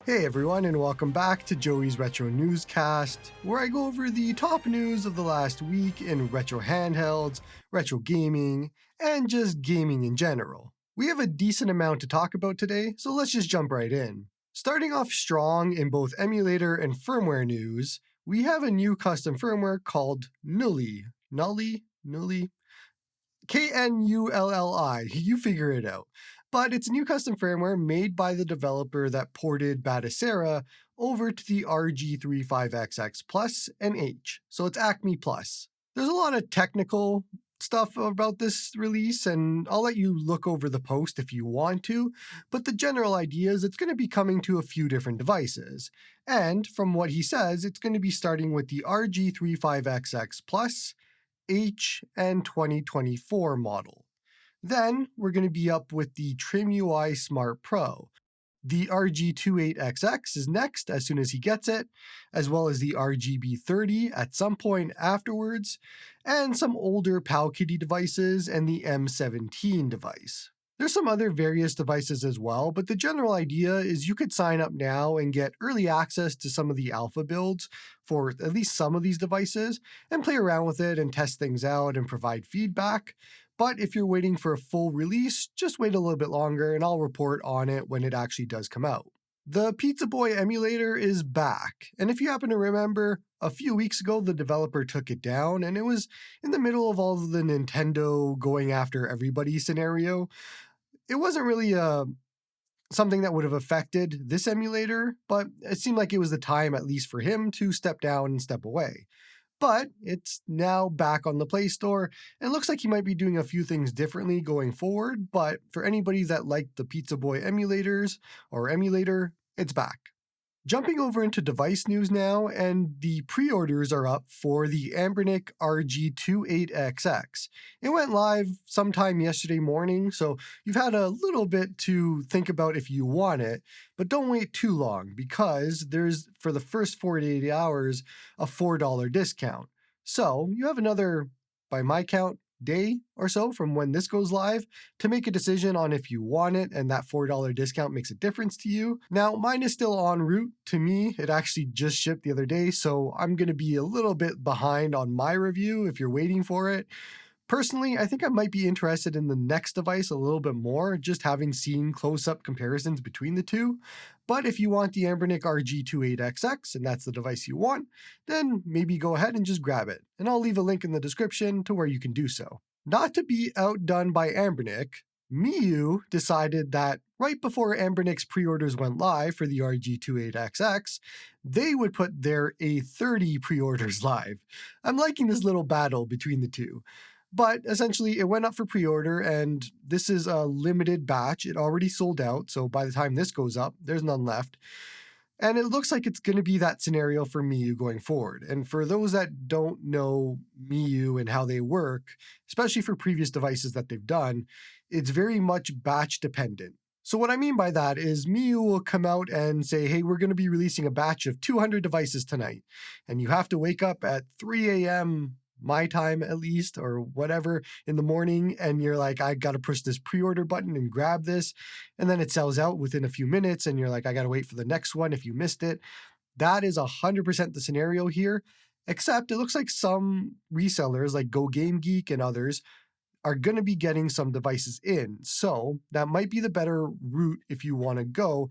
Hey everyone, and welcome back to Joey's Retro Newscast, where I go over the top news of the last week in retro handhelds, retro gaming, and just gaming in general. We have a decent amount to talk about today, so let's just jump right in. Starting off strong in both emulator and firmware news, we have a new custom firmware called KNULLI, KNULLI, you figure it out. But it's a new custom firmware made by the developer that ported Batacera over to the RG28XX Plus and H, so it's Acme Plus. There's a lot of technical stuff about this release, and I'll let you look over the post if you want to, but the general idea is it's going to be coming to a few different devices. And from what he says, it's going to be starting with the RG28XX Plus, H, and 2024 model. Then we're going to be up with the TrimUI Smart Pro. The RG28XX is next as soon as he gets it, as well as the RGB30 at some point afterwards, and some older Powkitty devices and the M17 device. There's some other various devices as well, but the general idea is you could sign up now and get early access to some of the alpha builds for at least some of these devices and play around with it and test things out and provide feedback. But if you're waiting for a full release, just wait a little bit longer and I'll report on it when it actually does come out. The Pizza Boy emulator is back, and if you happen to remember, a few weeks ago the developer took it down and it was in the middle of all of the Nintendo going after everybody scenario. It wasn't really something that would have affected this emulator, but it seemed like it was the time, at least for him, to step down and step away. But it's now back on the Play Store, and looks like he might be doing a few things differently going forward, but for anybody that liked the Pizza Boy emulators, or emulator, it's back. Jumping over into device news now, and the pre-orders are up for the Anbernic RG28XX. It went live sometime yesterday morning, so you've had a little bit to think about if you want it, but don't wait too long because there's, for the first 48 hours, a $4 discount. So you have another, by my count, day or so from when this goes live to make a decision on if you want it, and that $4 discount makes a difference to you. Now, mine is still en route to me. It actually just shipped the other day, so I'm going to be a little bit behind on my review if you're waiting for it. Personally, I think I might be interested in the next device a little bit more, just having seen close-up comparisons between the two. But if you want the Anbernic RG28XX, and that's the device you want, then maybe go ahead and just grab it. And I'll leave a link in the description to where you can do so. Not to be outdone by Anbernic, Miyu decided that right before Anbernic's pre-orders went live for the RG28XX, they would put their A30 pre-orders live. I'm liking this little battle between the two. But essentially, it went up for pre-order, and this is a limited batch. It already sold out, so by the time this goes up, there's none left. And it looks like it's going to be that scenario for Miyu going forward. And for those that don't know Miyu and how they work, especially for previous devices that they've done, it's very much batch dependent. So what I mean by that is Miyu will come out and say, hey, we're going to be releasing a batch of 200 devices tonight. And you have to wake up at 3 a.m., my time at least, or whatever, in the morning, and you're like, I gotta push this pre-order button and grab this, and then it sells out within a few minutes, and you're like, I gotta wait for the next one if you missed it. That is 100% the scenario here, except it looks like some resellers like Go Game Geek and others are going to be getting some devices in. So that might be the better route if you want to go,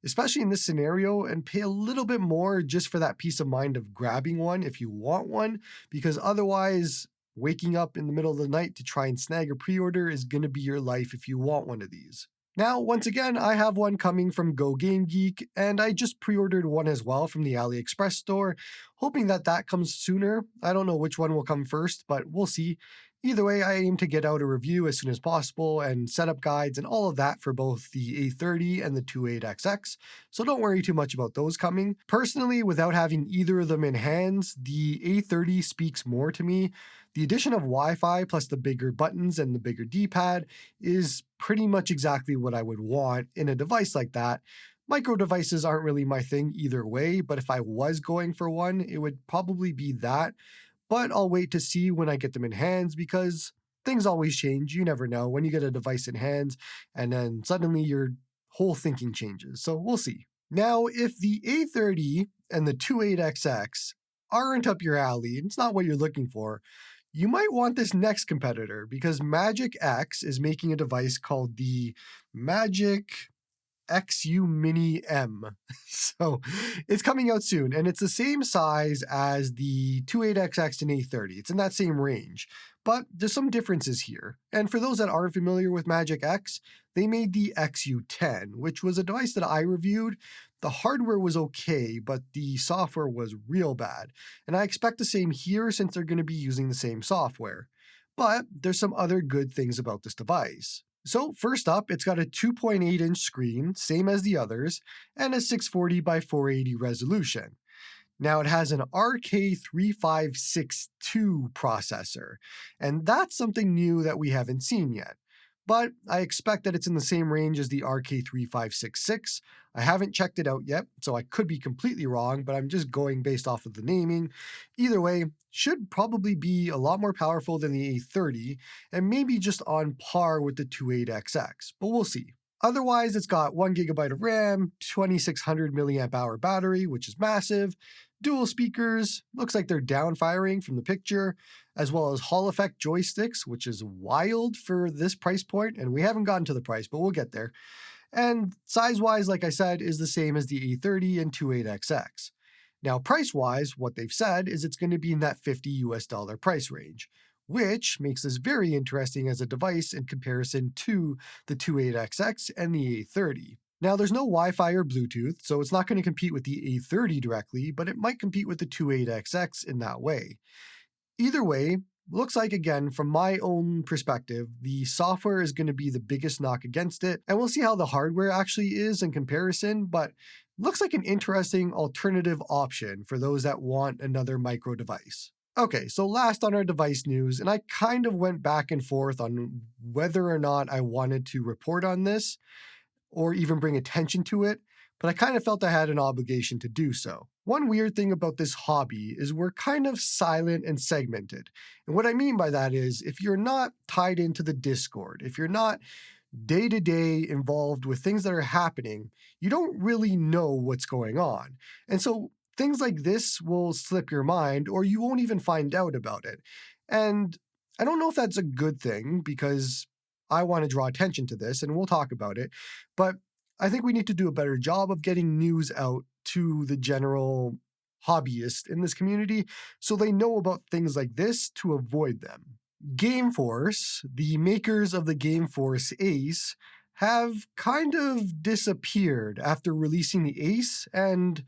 especially in this scenario, and pay a little bit more just for that peace of mind of grabbing one if you want one, because otherwise waking up in the middle of the night to try and snag a pre-order is going to be your life if you want one of these. Now, once again, I have one coming from Go Game Geek, and I just pre-ordered one as well from the AliExpress store, hoping that that comes sooner. I don't know which one will come first, but we'll see. Either way, I aim to get out a review as soon as possible and setup guides and all of that for both the A30 and the 28XX, so don't worry too much about those coming. Personally, without having either of them in hands, the A30 speaks more to me. The addition of Wi-Fi plus the bigger buttons and the bigger D-pad is pretty much exactly what I would want in a device like that. Micro devices aren't really my thing either way, but if I was going for one, it would probably be that. But I'll wait to see when I get them in hands because things always change. You never know when you get a device in hands and then suddenly your whole thinking changes. So we'll see. Now, if the A30 and the 28XX aren't up your alley, it's not what you're looking for, you might want this next competitor because Magic X is making a device called the Magic XUmini M. So it's coming out soon, and it's the same size as the 28XX and A30. It's in that same range, but there's some differences here. And for those that aren't familiar with Magic X, they made the XU10, which was a device that I reviewed. The hardware was okay, but the software was real bad. And I expect the same here since they're going to be using the same software. But there's some other good things about this device. So first up, it's got a 2.8-inch screen, same as the others, and a 640 by 480 resolution. Now it has an RK3562 processor, and that's something new that we haven't seen yet. But I expect that it's in the same range as the RK3566. I haven't checked it out yet, so I could be completely wrong, but I'm just going based off of the naming. Either way, should probably be a lot more powerful than the A30, and maybe just on par with the 28XX, but we'll see. Otherwise, it's got 1GB of RAM, 2600 milliamp hour battery, which is massive, dual speakers, looks like they're downfiring from the picture, as well as Hall effect joysticks, which is wild for this price point, and we haven't gotten to the price, but we'll get there. And size-wise, like I said, is the same as the A30 and 28XX. Now, price-wise, what they've said is it's going to be in that $50 price range, which makes this very interesting as a device in comparison to the 28XX and the A30. Now, there's no Wi-Fi or Bluetooth, so it's not going to compete with the A30 directly, but it might compete with the 28XX in that way. Either way, looks like, again, from my own perspective, the software is going to be the biggest knock against it, and we'll see how the hardware actually is in comparison, but looks like an interesting alternative option for those that want another micro device. Okay, so last on our device news, and I kind of went back and forth on whether or not I wanted to report on this or even bring attention to it, but I kind of felt I had an obligation to do so. One weird thing about this hobby is we're kind of silent and segmented. And what I mean by that is if you're not tied into the Discord, if you're not day-to-day involved with things that are happening, you don't really know what's going on. And so things like this will slip your mind or you won't even find out about it. And I don't know if that's a good thing because I want to draw attention to this and we'll talk about it, but I think we need to do a better job of getting news out to the general hobbyist in this community so they know about things like this to avoid them. GameForce, the makers of the GameForce Ace, have kind of disappeared after releasing the Ace and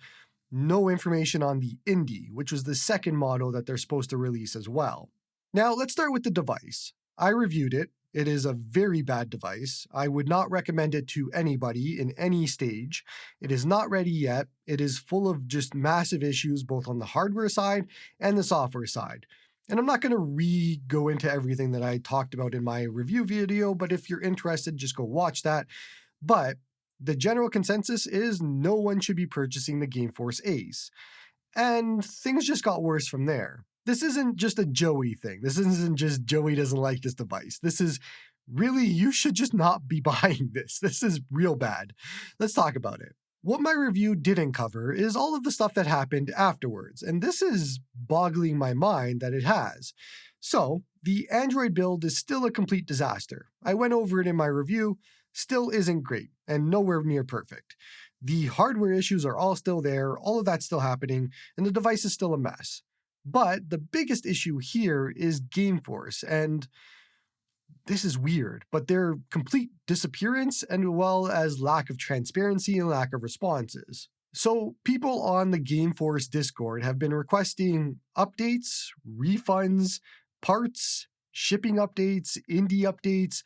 no information on the Indy, which was the second model that they're supposed to release as well. Now, let's start with the device. I reviewed it. It is a very bad device. I would not recommend it to anybody in any stage. It is not ready yet. It is full of just massive issues, both on the hardware side and the software side. And I'm not going to go into everything that I talked about in my review video, but if you're interested, just go watch that. But the general consensus is no one should be purchasing the GameForce Ace. And things just got worse from there. This isn't just a Joey thing. This isn't just Joey doesn't like this device. This is really, you should just not be buying this. This is real bad. Let's talk about it. What my review didn't cover is all of the stuff that happened afterwards, and this is boggling my mind that it has. So, the Android build is still a complete disaster. I went over it in my review, still isn't great, and nowhere near perfect. The hardware issues are all still there, all of that's still happening, and the device is still a mess. But the biggest issue here is GameForce, and this is weird, but their complete disappearance as well as lack of transparency and lack of responses. So people on the GameForce Discord have been requesting updates, refunds, parts, shipping updates, indie updates,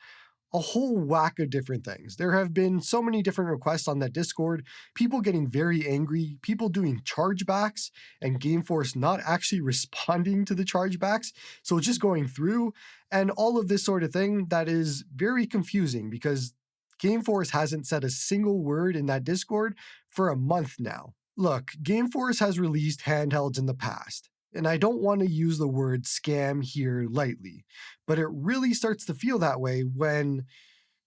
a whole whack of different things. There have been so many different requests on that Discord, people getting very angry, people doing chargebacks, and GameForce not actually responding to the chargebacks, so it's just going through, and all of this sort of thing that is very confusing because GameForce hasn't said a single word in that Discord for a month now. Look, GameForce has released handhelds in the past, and I don't want to use the word scam here lightly, but it really starts to feel that way when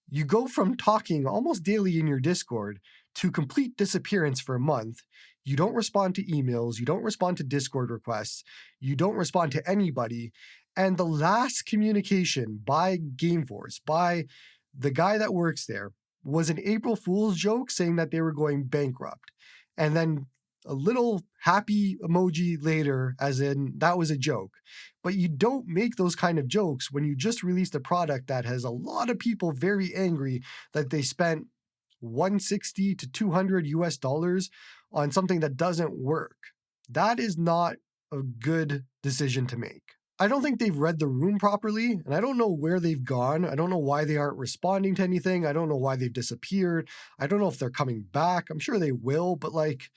you go from talking almost daily in your Discord to complete disappearance for a month. You don't respond to emails, you don't respond to Discord requests, you don't respond to anybody. And the last communication by GameForce, by the guy that works there, was an April Fool's joke saying that they were going bankrupt. And then a little happy emoji later, as in that was a joke. But you don't make those kind of jokes when you just released a product that has a lot of people very angry that they spent 160 to 200 US dollars on something that doesn't work. That is not a good decision to make. I don't think they've read the room properly, and I don't know where they've gone. I don't know why they aren't responding to anything. I don't know why they've disappeared. I don't know if they're coming back. I'm sure they will, but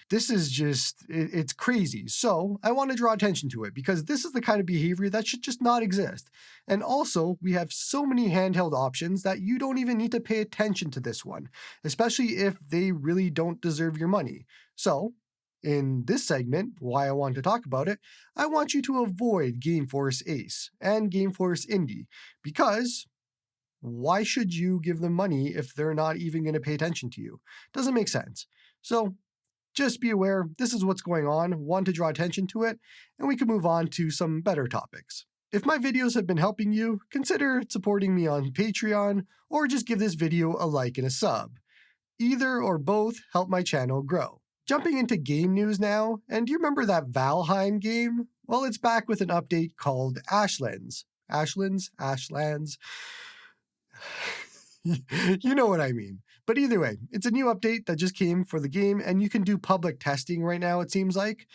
this is just, it's crazy. So I want to draw attention to it because this is the kind of behavior that should just not exist. And also, we have so many handheld options that you don't even need to pay attention to this one, especially if they really don't deserve your money. So, in this segment, why I want to talk about it, I want you to avoid GameForce Ace and GameForce Indie, because why should you give them money if they're not even going to pay attention to you? Doesn't make sense. So just be aware, this is what's going on, want to draw attention to it, and we can move on to some better topics. If my videos have been helping you, consider supporting me on Patreon, or just give this video a like and a sub. Either or both help my channel grow. Jumping into game news now, and do you remember that Valheim game? Well, it's back with an update called Ashlands. Ashlands? You know what I mean. But either way, it's a new update that just came for the game, and you can do public testing right now, it seems like.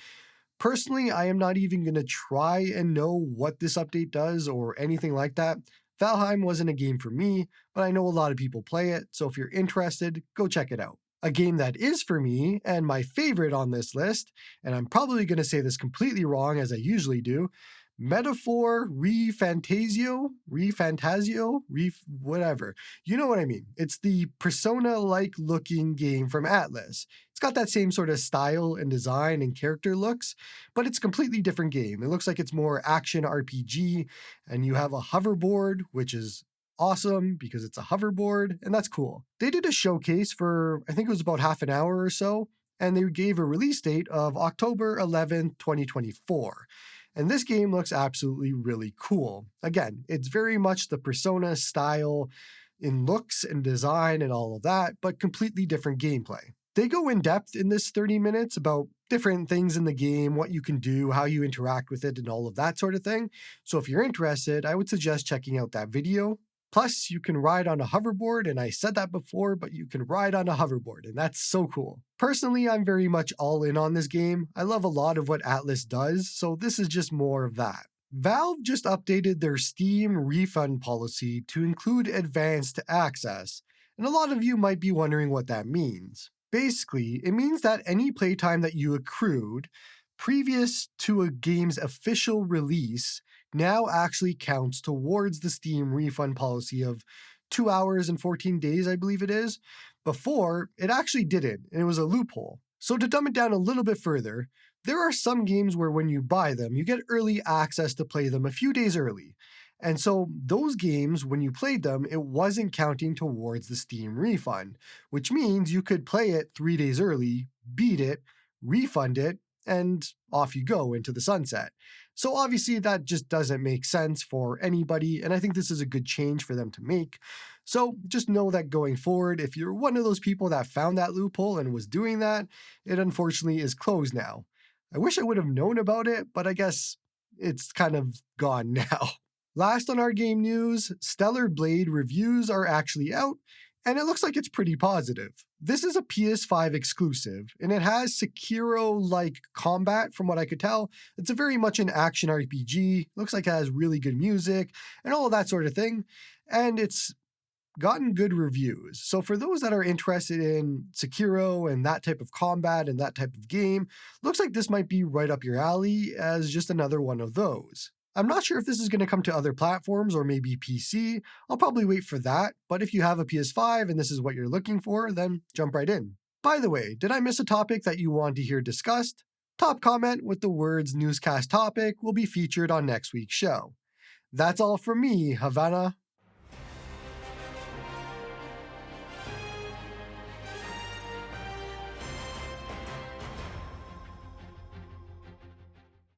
Personally, I am not even going to try and know what this update does or anything like that. Valheim wasn't a game for me, but I know a lot of people play it, so if you're interested, go check it out. A game that is for me, and my favorite on this list, and I'm probably going to say this completely wrong as I usually do, Metaphor Refantasio, whatever. You know what I mean. It's the Persona-like looking game from Atlas. It's got that same sort of style and design and character looks, but it's a completely different game. It looks like it's more action RPG, and you have a hoverboard, which is awesome because it's a hoverboard, and that's cool. They did a showcase for, I think it was about half an hour or so, and they gave a release date of October 11th, 2024. And this game looks absolutely really cool. Again, it's very much the Persona style in looks and design and all of that, but completely different gameplay. They go in depth in this 30 minutes about different things in the game, what you can do, how you interact with it, and all of that sort of thing. So if you're interested, I would suggest checking out that video. Plus, you can ride on a hoverboard, and I said that before, but you can ride on a hoverboard, and that's so cool. Personally, I'm very much all in on this game. I love a lot of what Atlas does, so this is just more of that. Valve just updated their Steam refund policy to include advanced access, and a lot of you might be wondering what that means. Basically, it means that any playtime that you accrued previous to a game's official release now actually counts towards the Steam refund policy of 2 hours and 14 days, I believe it is. Before, it actually didn't, and it was a loophole. So to dumb it down a little bit further, there are some games where when you buy them, you get early access to play them a few days early. And so those games, when you played them, it wasn't counting towards the Steam refund, which means you could play it 3 days early, beat it, refund it, and off you go into the sunset. So obviously that just doesn't make sense for anybody, and I think this is a good change for them to make. So just know that going forward, if you're one of those people that found that loophole and was doing that, it unfortunately is closed now. I wish I would have known about it, but I guess it's kind of gone now. Last on our game news, Stellar Blade reviews are actually out, and it looks like it's pretty positive. This is a PS5 exclusive, and it has Sekiro-like combat from what I could tell. It's a very much an action RPG, looks like it has really good music, and all of that sort of thing, and it's gotten good reviews. So for those that are interested in Sekiro and that type of combat and that type of game, looks like this might be right up your alley as just another one of those. I'm not sure if this is going to come to other platforms or maybe PC. I'll probably wait for that, but if you have a PS5 and this is what you're looking for, then jump right in. By the way, did I miss a topic that you want to hear discussed? Top comment with the words newscast topic will be featured on next week's show. That's all from me, Havana.